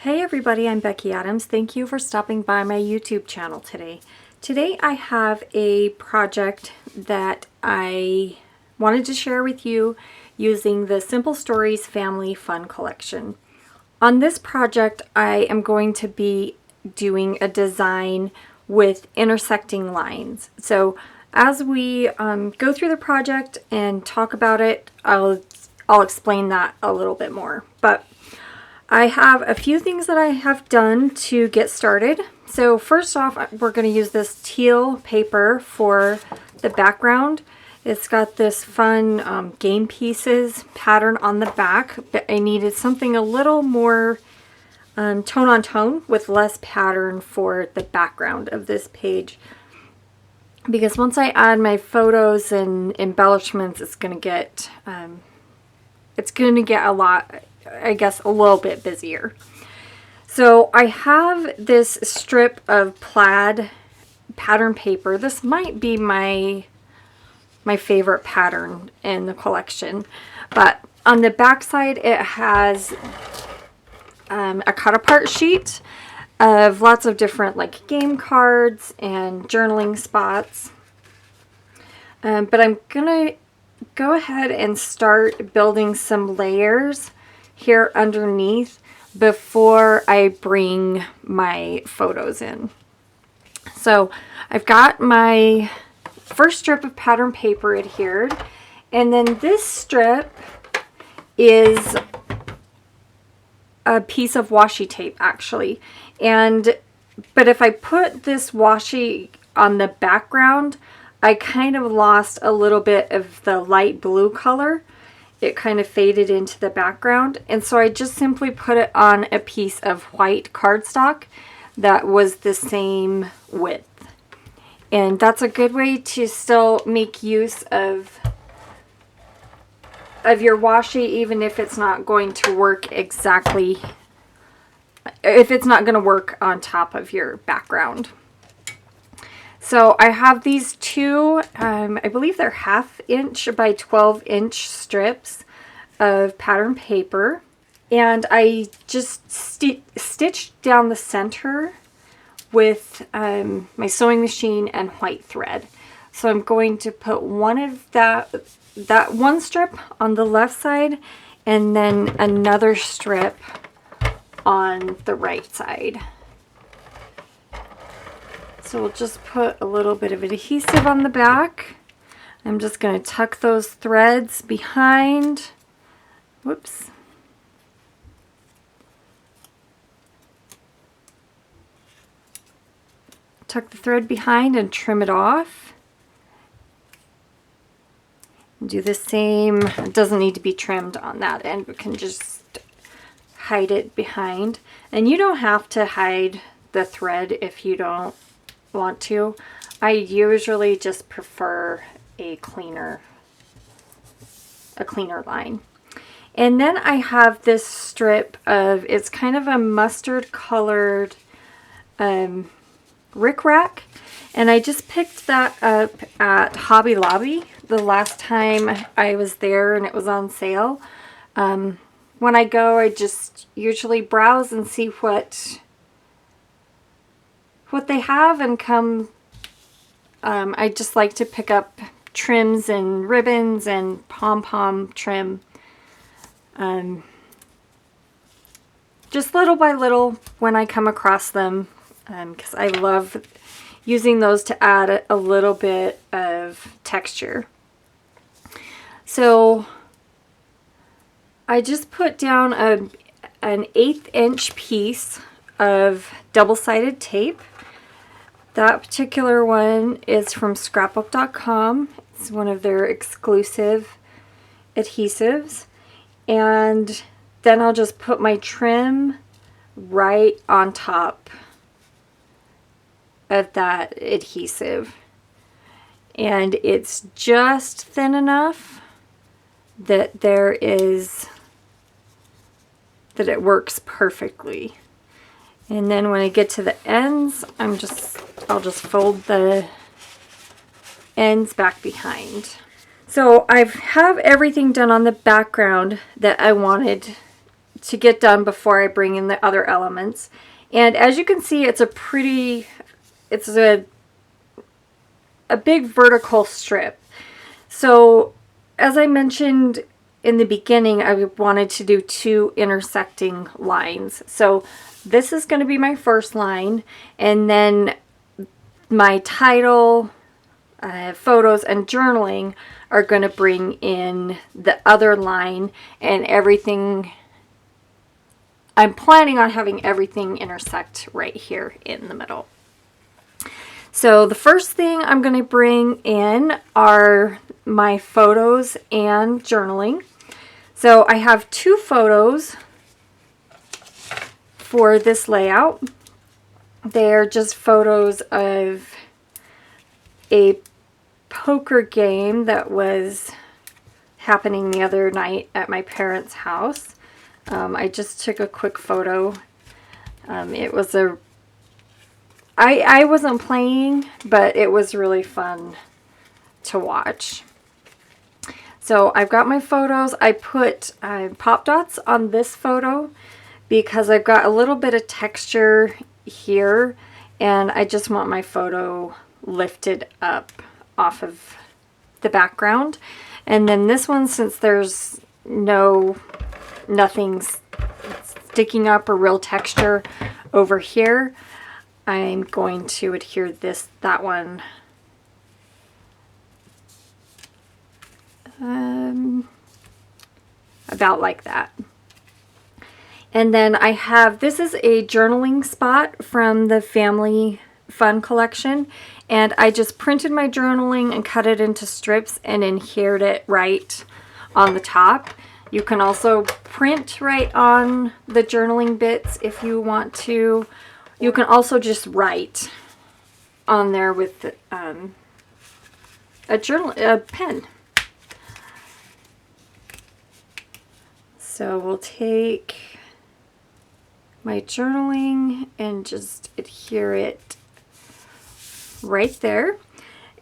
Hey everybody, I'm Becky Adams. Thank you for stopping by my YouTube channel today. Today I have a project that I wanted to share with you using the Simple Stories Family Fun Collection. On this project I am going to be doing a design with intersecting lines. So as we go through the project and talk about it, I'll explain that a little bit more. But I have a few things that I have done to get started. So first off, we're going to use this teal paper for the background. It's got this fun game pieces pattern on the back, but I needed something a little more tone on tone with less pattern for the background of this page. Because once I add my photos and embellishments, it's going to get a lot, I guess, a little bit busier. So I have this strip of plaid pattern paper. This might be my favorite pattern in the collection, but on the back side it has a cut apart sheet of lots of different like game cards and journaling spots. But I'm gonna go ahead and start building some layers here underneath before I bring my photos in. So I've got my first strip of pattern paper adhered, and then this strip is a piece of washi tape actually. But if I put this washi on the background, I kind of lost a little bit of the light blue color. It kind of faded into the background, and so I just simply put it on a piece of white cardstock that was the same width. And that's a good way to still make use of your washi, even if it's not going to work exactly, if it's not going to work on top of your background. So I have these two, I believe they're 1/2 inch by 12 inch strips of pattern paper. And I just stitched down the center with my sewing machine and white thread. So I'm going to put one of that one strip on the left side and then another strip on the right side. So we'll just put a little bit of adhesive on the back. I'm just going to tuck those threads behind. Whoops. Tuck the thread behind and trim it off. Do the same. It doesn't need to be trimmed on that end. We can just hide it behind. And you don't have to hide the thread if you don't want to. I usually just prefer a cleaner line. And then I have this strip of, it's kind of a mustard colored rickrack, and I just picked that up at Hobby Lobby the last time I was there and it was on sale. When I go, I just usually browse and see what they have and come. I just like to pick up trims and ribbons and pom-pom trim. Just little by little when I come across them, because I love using those to add a little bit of texture. So I just put down an 1/8 inch piece of double-sided tape. That particular one is from Scrapbook.com. It's one of their exclusive adhesives. And then I'll just put my trim right on top of that adhesive. And it's just thin enough that that it works perfectly. And then when I get to the ends, I'll just fold the ends back behind. So I have everything done on the background that I wanted to get done before I bring in the other elements. And as you can see, it's a big vertical strip. So as I mentioned in the beginning, I wanted to do 2 intersecting lines. So this is going to be my first line, and then my title, photos, and journaling are going to bring in the other line, and everything. I'm planning on having everything intersect right here in the middle. So the first thing I'm going to bring in are my photos and journaling. So I have 2 photos for this layout. They're just photos of a poker game that was happening the other night at my parents' house. I just took a quick photo. It was I wasn't playing, but it was really fun to watch. So I've got my photos. I put pop dots on this photo because I've got a little bit of texture here, and I just want my photo lifted up off of the background. And then this one, since there's nothing sticking up or real texture over here, I'm going to adhere that one about like that. And then I have, this is a journaling spot from the Family Fun collection, and I just printed my journaling and cut it into strips and adhered it right on the top. You can also print right on the journaling bits if you want to. You can also just write on there with a pen. So we'll take my journaling and just adhere it right there.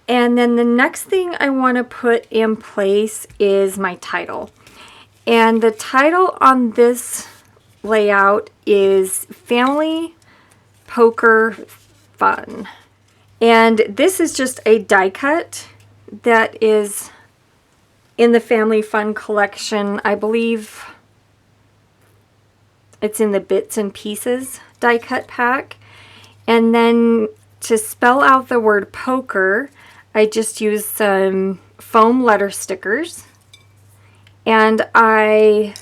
And then the next thing I want to put in place is my title. And the title on this layout is Family Poker Fun. And this is just a die cut that is in the Family Fun collection. I believe it's in the Bits and Pieces die cut pack. And then to spell out the word poker, I just used some foam letter stickers, and I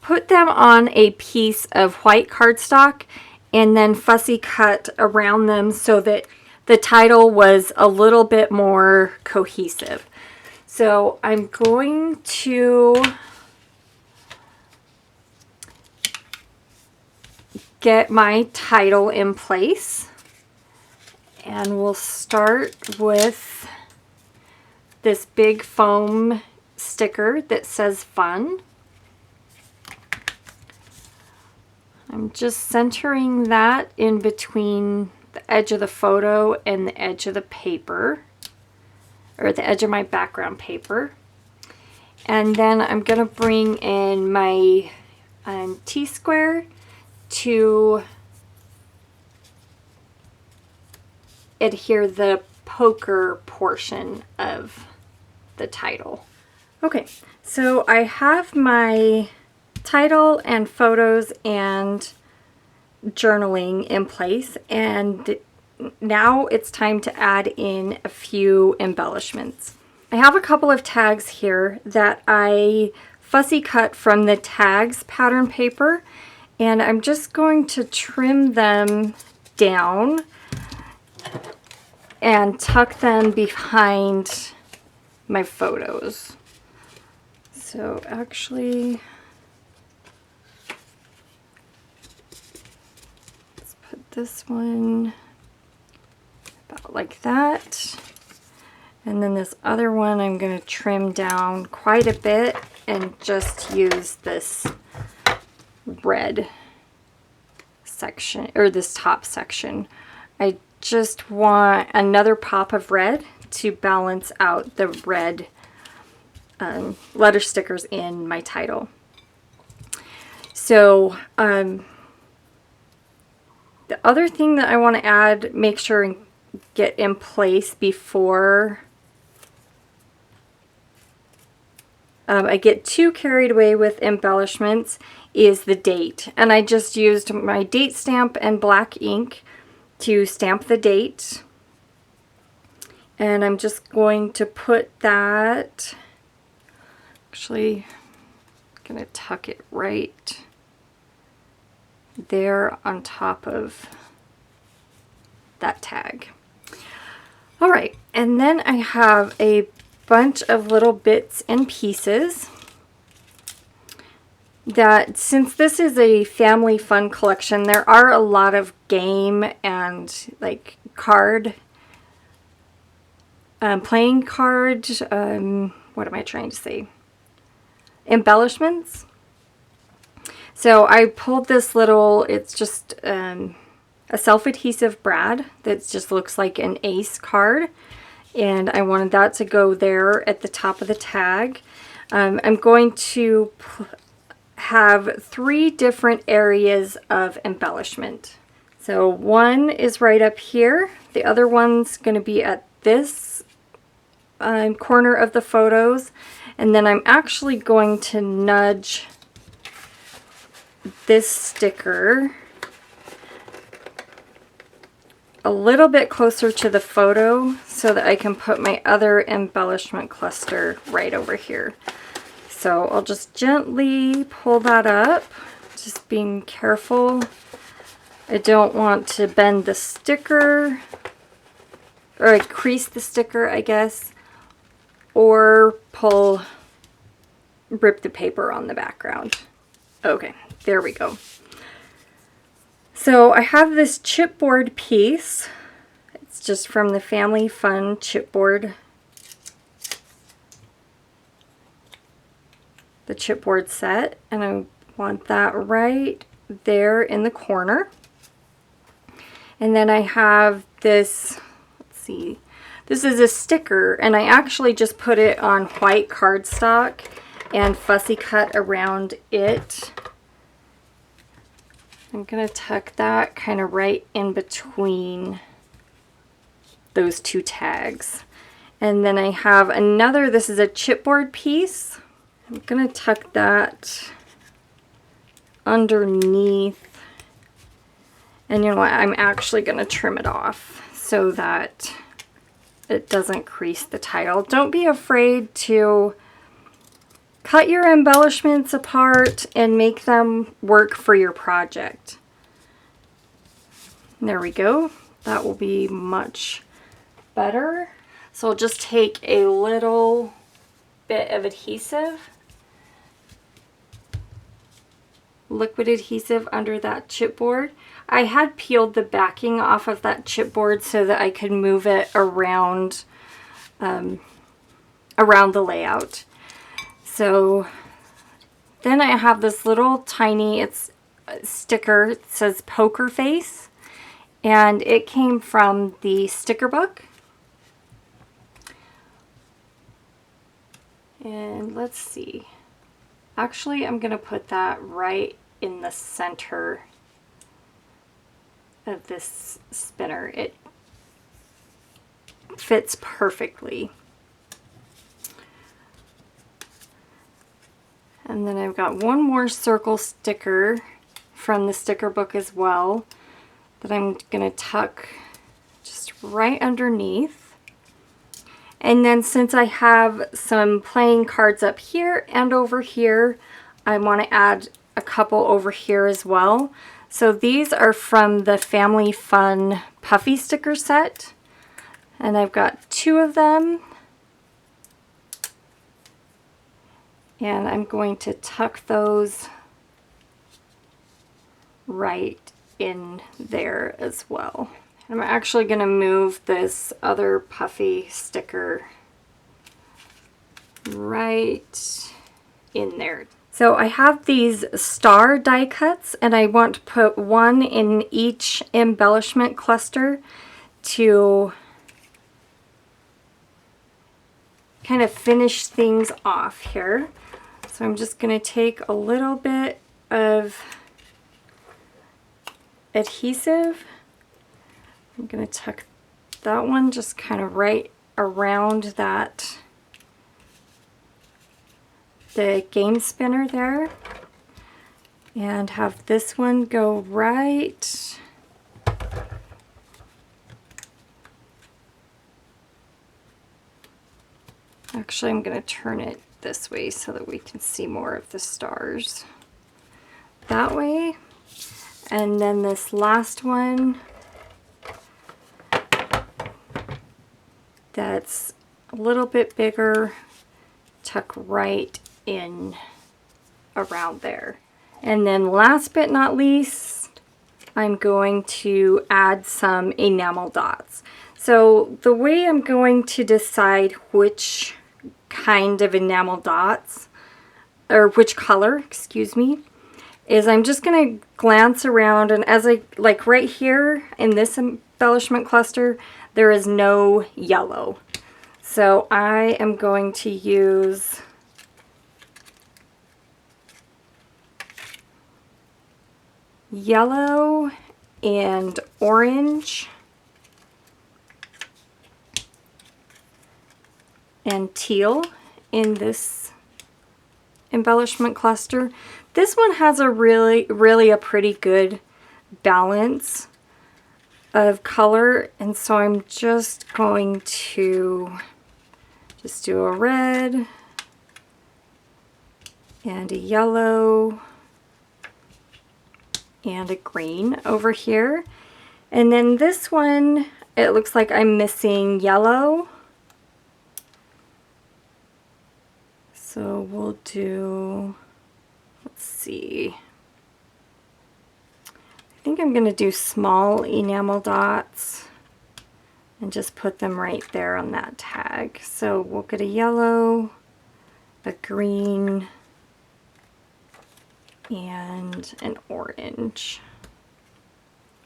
put them on a piece of white cardstock and then fussy cut around them so that the title was a little bit more cohesive. So I'm going to get my title in place, and we'll start with this big foam sticker that says fun. I'm just centering that in between the edge of the photo and the edge of the paper, or the edge of my background paper. And then I'm going to bring in my T-square to adhere the poker portion of the title. Okay, so I have my title and photos and journaling in place, and now it's time to add in a few embellishments. I have a couple of tags here that I fussy cut from the tags pattern paper, and I'm just going to trim them down and tuck them behind my photos. So actually, let's put this one about like that. And then this other one I'm going to trim down quite a bit and just use this red section, or this top section. I just want another pop of red to balance out the red letter stickers in my title. So the other thing that I want to add, make sure and get in place before I get too carried away with embellishments, is the date. And I just used my date stamp and black ink to stamp the date. And I'm just going to put that, actually, I'm going to tuck it right there on top of that tag. All right, and then I have a bunch of little bits and pieces that, since this is a family fun collection, there are a lot of game and like card, playing card, what am I trying to say? Embellishments. So I pulled this little, it's just a self-adhesive brad that just looks like an ace card. And I wanted that to go there at the top of the tag. I'm going to have 3 different areas of embellishment. So one is right up here. The other one's going to be at this corner of the photos. And then I'm actually going to nudge this sticker a little bit closer to the photo so that I can put my other embellishment cluster right over here. So I'll just gently pull that up, just being careful. I don't want to bend the sticker, or crease the sticker, I guess, or rip the paper on the background. Okay, there we go. So I have this chipboard piece. It's just from the Family Fun chipboard. The chipboard set, and I want that right there in the corner. And then I have this, let's see, this is a sticker, and I actually just put it on white cardstock and fussy cut around it. I'm going to tuck that kind of right in between those 2 tags. And then I have another, this is a chipboard piece. I'm going to tuck that underneath. And you know what, I'm actually going to trim it off so that it doesn't crease the tile. Don't be afraid to cut your embellishments apart and make them work for your project. There we go. That will be much better. So I'll just take a little bit of adhesive, liquid adhesive under that chipboard. I had peeled the backing off of that chipboard so that I could move it around, around the layout. So then I have this little tiny, it's a sticker, it says poker face, and it came from the sticker book. And let's see, actually I'm gonna put that right in the center of this spinner. It fits perfectly. And then I've got one more circle sticker from the sticker book as well that I'm going to tuck just right underneath. And then since I have some playing cards up here and over here, I want to add a couple over here as well. So these are from the Family Fun Puffy sticker set. And I've got 2 of them. And I'm going to tuck those right in there as well. I'm actually going to move this other puffy sticker right in there. So I have these star die cuts, and I want to put one in each embellishment cluster to kind of finish things off here. So I'm just going to take a little bit of adhesive. I'm going to tuck that one just kind of right around that, the game spinner there, and have this one go right actually I'm going to turn it this way so that we can see more of the stars that way. And then this last one that's a little bit bigger, tuck right in around there. And then last but not least, I'm going to add some enamel dots. So the way I'm going to decide which kind of enamel dots, or which color, excuse me, is I'm just going to glance around, and as I, like right here in this embellishment cluster, there is no yellow. So I am going to use yellow and orange and teal in this embellishment cluster. This one has a really a pretty good balance of color, and so I'm just going to just do a red and a yellow and a green over here. And then this one, it looks like I'm missing yellow. So we'll do, let's see, I think I'm going to do small enamel dots and just put them right there on that tag. So we'll get a yellow, a green, and an orange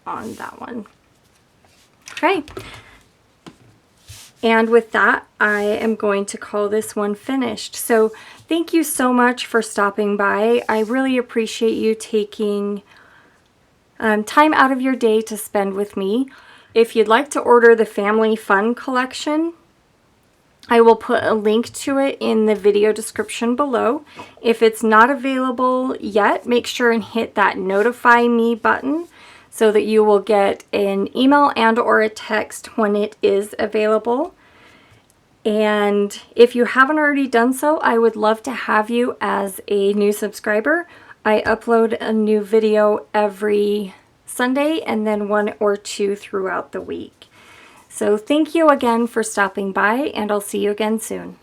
on that one. Okay. And with that, I am going to call this one finished. So thank you so much for stopping by. I really appreciate you taking time out of your day to spend with me. If you'd like to order the Family Fun collection, I will put a link to it in the video description below. If it's not available yet, make sure and hit that notify me button so that you will get an email and or a text when it is available. And if you haven't already done so, I would love to have you as a new subscriber. I upload a new video every Sunday and then 1 or 2 throughout the week. So thank you again for stopping by, and I'll see you again soon.